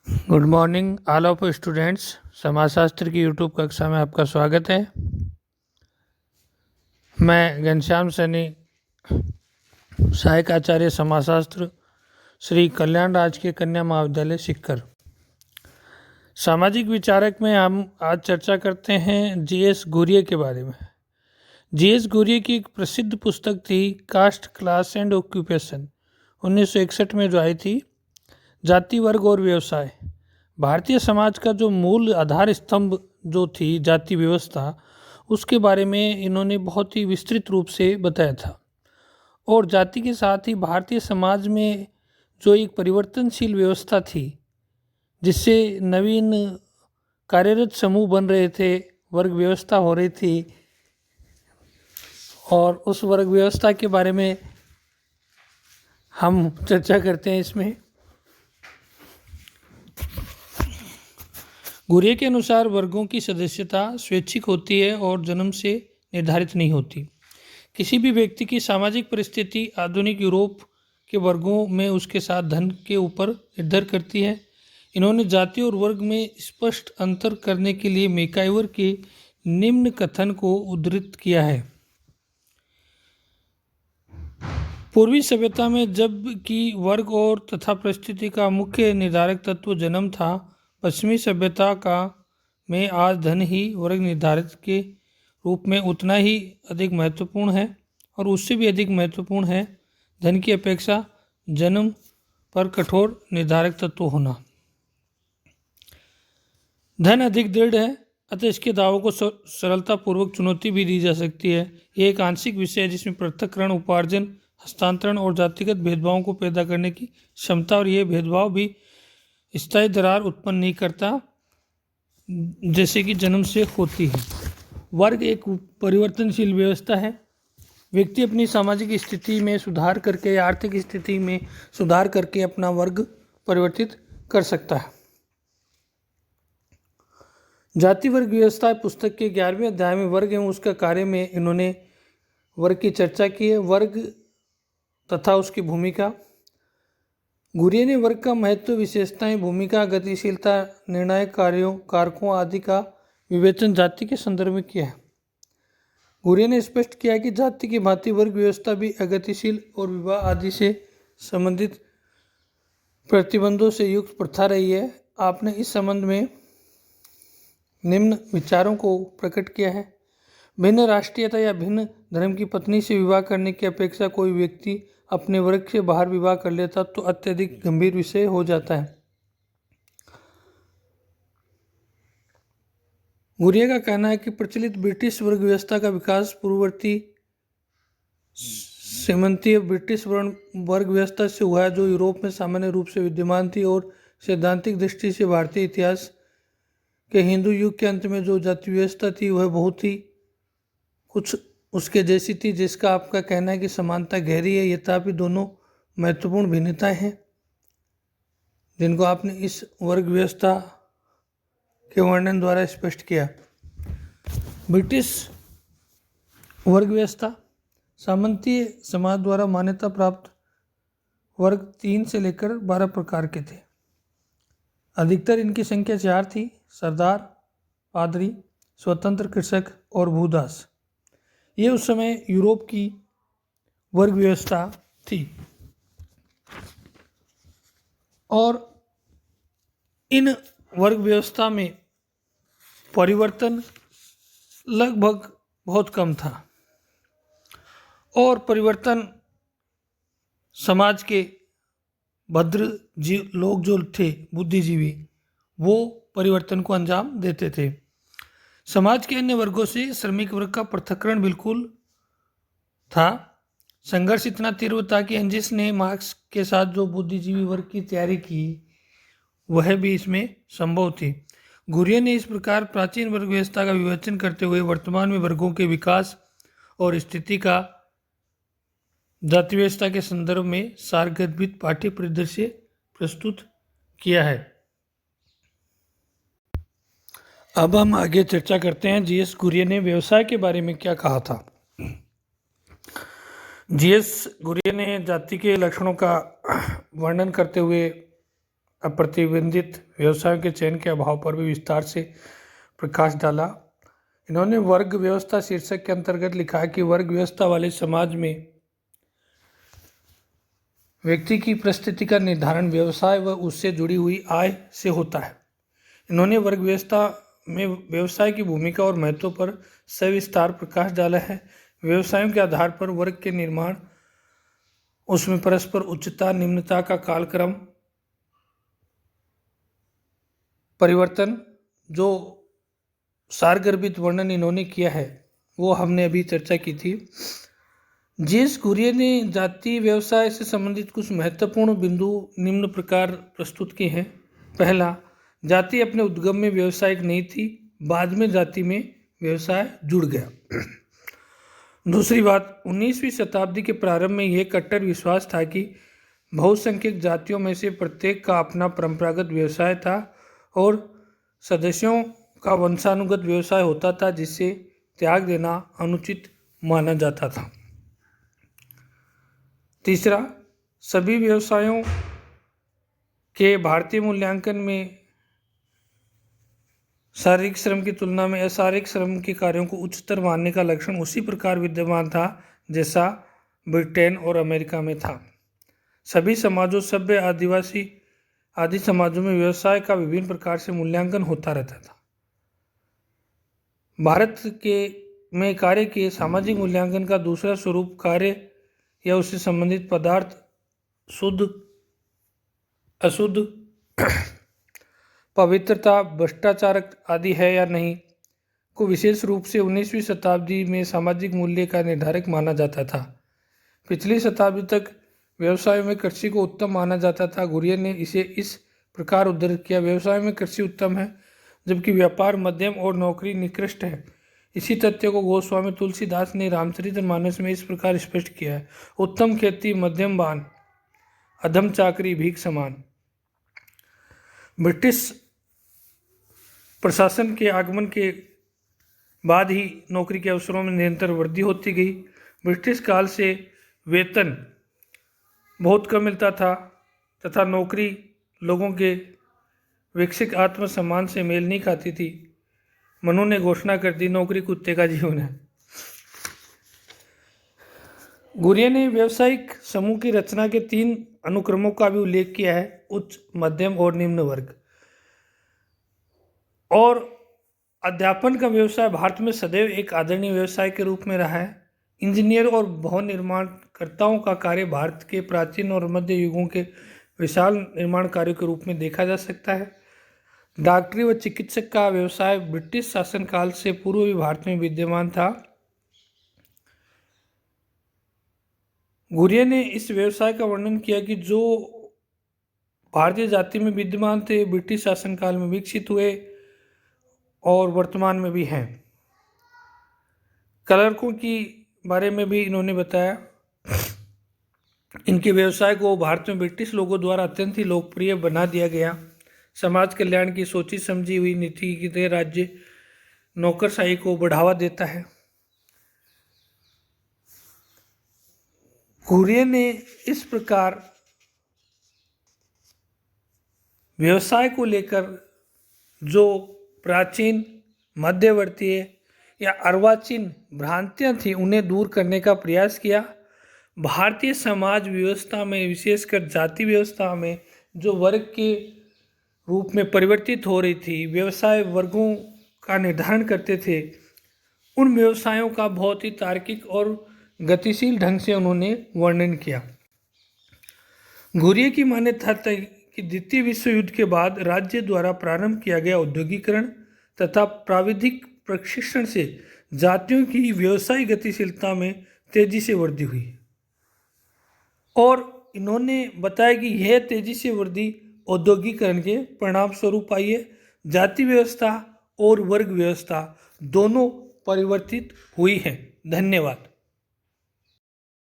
Good morning all of students. समाजशास्त्र की YouTube कक्षा में आपका स्वागत है। मैं घनश्याम सैनी, सहायक आचार्य समाजशास्त्र, श्री कल्याण राजकीय कन्या महाविद्यालय सीकर। सामाजिक विचारक में हम आज चर्चा करते हैं जीएस गुरिये के बारे में। जीएस गुरिये की एक प्रसिद्ध पुस्तक थी कास्ट, क्लास एंड ऑक्यूपेशन, 1961 में जो आई थी, जाति, वर्ग और व्यवसाय। भारतीय समाज का जो मूल आधार स्तंभ जो थी जाति व्यवस्था, उसके बारे में इन्होंने बहुत ही विस्तृत रूप से बताया था। और जाति के साथ ही भारतीय समाज में जो एक परिवर्तनशील व्यवस्था थी, जिससे नवीन कार्यरत समूह बन रहे थे, वर्ग व्यवस्था हो रही थी, और उस वर्ग व्यवस्था के बारे में हम चर्चा करते हैं इसमें। गुरिये के अनुसार वर्गों की सदस्यता स्वैच्छिक होती है और जन्म से निर्धारित नहीं होती। किसी भी व्यक्ति की सामाजिक परिस्थिति आधुनिक यूरोप के वर्गों में उसके साथ धन के ऊपर निर्भर करती है। इन्होंने जाति और वर्ग में स्पष्ट अंतर करने के लिए मैकाइवर के निम्न कथन को उद्धृत किया है। पूर्वी सभ्यता में जब कि वर्ग और तथा परिस्थिति का मुख्य निर्धारक तत्व जन्म था, पश्चिमी सभ्यता का में आज धन ही वर्ग निर्धारित के रूप में उतना ही अधिक महत्वपूर्ण है, और उससे भी अधिक महत्वपूर्ण है धन की अपेक्षा जन्म पर कठोर निर्धारक तत्व होना। धन अधिक दृढ़ है, अतः इसके दावों को सरलतापूर्वक चुनौती भी दी जा सकती है। यह एक आंशिक विषय है जिसमें पृथक्करण, उपार्जन, हस्तांतरण और जातिगत भेदभावों को पैदा करने की क्षमता, और यह भेदभाव भी स्थायी दरार उत्पन्न नहीं करता जैसे कि जन्म से होती है। वर्ग एक परिवर्तनशील व्यवस्था है। व्यक्ति अपनी सामाजिक स्थिति में सुधार करके या आर्थिक स्थिति में सुधार करके अपना वर्ग परिवर्तित कर सकता है। जाति वर्ग व्यवस्था पुस्तक के 11वें अध्याय में वर्ग एवं उसका कार्य में इन्होंने वर्ग की चर्चा की है। वर्ग तथा उसकी भूमिका। गुरिये ने वर्ग का महत्व, विशेषताएं, भूमिका, गतिशीलता, निर्णायक कार्यों, कारकों आदि का विवेचन जाति के संदर्भ में किया है। गुरिये ने स्पष्ट किया कि जाति की भांति वर्ग व्यवस्था भी अगतिशील और विवाह आदि से संबंधित प्रतिबंधों से युक्त प्रथा रही है। आपने इस संबंध में निम्न विचारों को प्रकट किया है। भिन्न राष्ट्रीयता या भिन्न धर्म की पत्नी से विवाह करने की अपेक्षा कोई व्यक्ति अपने वर्ग से बाहर विवाह कर लेता तो अत्यधिक गंभीर विषय हो जाता है। गुरिये का कहना है कि प्रचलित ब्रिटिश वर्ग व्यवस्था का विकास पूर्ववर्ती सीमंतीय ब्रिटिश वर्ग व्यवस्था से हुआ है, जो यूरोप में सामान्य रूप से विद्यमान थी, और सैद्धांतिक दृष्टि से भारतीय इतिहास के हिंदू युग के अंत में जो जाति व्यवस्था थी वह बहुत ही कुछ उसके जैसी थी, जिसका आपका कहना है कि समानता गहरी है। यथापि दोनों महत्वपूर्ण भिन्नताएं हैं जिनको आपने इस वर्ग व्यवस्था के वर्णन द्वारा स्पष्ट किया। ब्रिटिश वर्ग व्यवस्था सामंतीय समाज द्वारा मान्यता प्राप्त वर्ग 3 से लेकर 12 प्रकार के थे। अधिकतर इनकी संख्या 4 थी: सरदार, पादरी, स्वतंत्र कृषक और भूदास। ये उस समय यूरोप की वर्ग व्यवस्था थी, और इन वर्ग व्यवस्था में परिवर्तन लगभग बहुत कम था, और परिवर्तन समाज के भद्र लोग जो थे, बुद्धिजीवी, वो परिवर्तन को अंजाम देते थे। समाज के अन्य वर्गों से श्रमिक वर्ग का पृथक्करण बिल्कुल था। संघर्ष इतना तीव्र था कि एंजिस ने मार्क्स के साथ जो बुद्धिजीवी वर्ग की तैयारी की, वह भी इसमें संभव थी। गुरिये ने इस प्रकार प्राचीन वर्ग व्यवस्था का विवेचन करते हुए वर्तमान में वर्गों के विकास और स्थिति का जाति व्यवस्था के संदर्भ में सारगर्भित पाठ्य परिदृश्य प्रस्तुत किया है। अब हम आगे चर्चा करते हैं जीएस गुरिये ने व्यवसाय के बारे में क्या कहा था। जीएस गुरिये ने जाति के लक्षणों का वर्णन करते हुए अप्रतिबंधित व्यवसायों के चयन के अभाव पर भी विस्तार से प्रकाश डाला। इन्होंने वर्ग व्यवस्था शीर्षक के अंतर्गत लिखा है कि वर्ग व्यवस्था वाले समाज में व्यक्ति की परिस्थिति का निर्धारण व्यवसाय व उससे जुड़ी हुई आय से होता है। इन्होंने वर्ग व्यवस्था में व्यवसाय की भूमिका और महत्व पर सविस्तार प्रकाश डाला है। व्यवसायों के आधार पर वर्ग के निर्माण, उसमें परस्पर उच्चता निम्नता का कालक्रम परिवर्तन, जो सारगर्भित वर्णन इन्होंने किया है वो हमने अभी चर्चा की थी। जेस कुरियन ने जाति व्यवसाय से संबंधित कुछ महत्वपूर्ण बिंदु निम्न प्रकार प्रस्तुत किए हैं। पहला, जाति अपने उद्गम में व्यावसायिक नहीं थी, बाद में जाति में व्यवसाय जुड़ गया। दूसरी बात, 19वीं शताब्दी के प्रारंभ में यह कट्टर विश्वास था कि बहुसंख्यक जातियों में से प्रत्येक का अपना परंपरागत व्यवसाय था और सदस्यों का वंशानुगत व्यवसाय होता था, जिससे त्याग देना अनुचित माना जाता था। तीसरा, सभी व्यवसायों के भारतीय मूल्यांकन में शारीरिक श्रम की तुलना में अशारीरिक श्रम के कार्यों को उच्चतर मानने का लक्षण उसी प्रकार विद्यमान था जैसा ब्रिटेन और अमेरिका में था। सभी समाजों, सभ्य, आदिवासी आदि समाजों में व्यवसाय का विभिन्न प्रकार से मूल्यांकन होता रहता था। भारत के में कार्य के सामाजिक मूल्यांकन का दूसरा स्वरूप कार्य या उससे संबंधित पदार्थ शुद्ध अशुद्ध पवित्रता भ्रष्टाचार आदि है या नहीं को विशेष रूप से 19वीं शताब्दी में सामाजिक मूल्य का निर्धारक माना जाता था। पिछली शताब्दी तक व्यवसाय में कृषि को उत्तम माना जाता था। गुरियन ने इसे इस प्रकार उद्धृत किया, व्यवसाय में कृषि उत्तम है जबकि व्यापार मध्यम और नौकरी निकृष्ट है। इसी तथ्य को गोस्वामी तुलसीदास ने रामचरितमानस में इस प्रकार स्पष्ट किया है, उत्तम खेती मध्यम बान, अधम चाकरी भीख समान। ब्रिटिश प्रशासन के आगमन के बाद ही नौकरी के अवसरों में निरंतर वृद्धि होती गई। ब्रिटिश काल से वेतन बहुत कम मिलता था तथा नौकरी लोगों के विकसित आत्मसम्मान से मेल नहीं खाती थी। मनु ने घोषणा कर दी, नौकरी कुत्ते का जीवन है। गुरियन ने व्यावसायिक समूह की रचना के 3 अनुक्रमों का भी उल्लेख किया है, उच्च, मध्यम और निम्न वर्ग। और अध्यापन का व्यवसाय भारत में सदैव एक आदरणीय व्यवसाय के रूप में रहा है। इंजीनियर और भवन निर्माणकर्ताओं का कार्य भारत के प्राचीन और मध्य युगों के विशाल निर्माण कार्यों के रूप में देखा जा सकता है। डॉक्टरी व चिकित्सक का व्यवसाय ब्रिटिश शासनकाल से पूर्व भी भारत में विद्यमान था। गुरियन ने इस व्यवसाय का वर्णन किया कि जो भारतीय जाति में विद्यमान थे, ब्रिटिश शासनकाल में विकसित हुए और वर्तमान में भी हैं। क्लर्कों की बारे में भी इन्होंने बताया। इनके व्यवसाय को भारत में ब्रिटिश लोगों द्वारा अत्यंत ही लोकप्रिय बना दिया गया। समाज कल्याण की सोची समझी हुई नीति की तरह राज्य नौकरशाही को बढ़ावा देता है। गुरियन ने इस प्रकार व्यवसाय को लेकर जो प्राचीन, मध्यवर्ती या अर्वाचीन भ्रांतियां थी उन्हें दूर करने का प्रयास किया। भारतीय समाज व्यवस्था में, विशेषकर जाति व्यवस्था में जो वर्ग के रूप में परिवर्तित हो रही थी, व्यवसाय वर्गों का निर्धारण करते थे, उन व्यवसायों का बहुत ही तार्किक और गतिशील ढंग से उन्होंने वर्णन किया। गुरियन की मान्यता था कि द्वितीय विश्व युद्ध के बाद राज्य द्वारा प्रारंभ किया गया औद्योगिकरण तथा प्राविधिक प्रशिक्षण से जातियों की व्यवसायिक गतिशीलता में तेजी से वृद्धि हुई और इन्होंने बताया कि यह तेजी से वृद्धि औद्योगिकरण के परिणाम स्वरूप आई है। जाति व्यवस्था और वर्ग व्यवस्था दोनों परिवर्तित हुई हैं। धन्यवाद।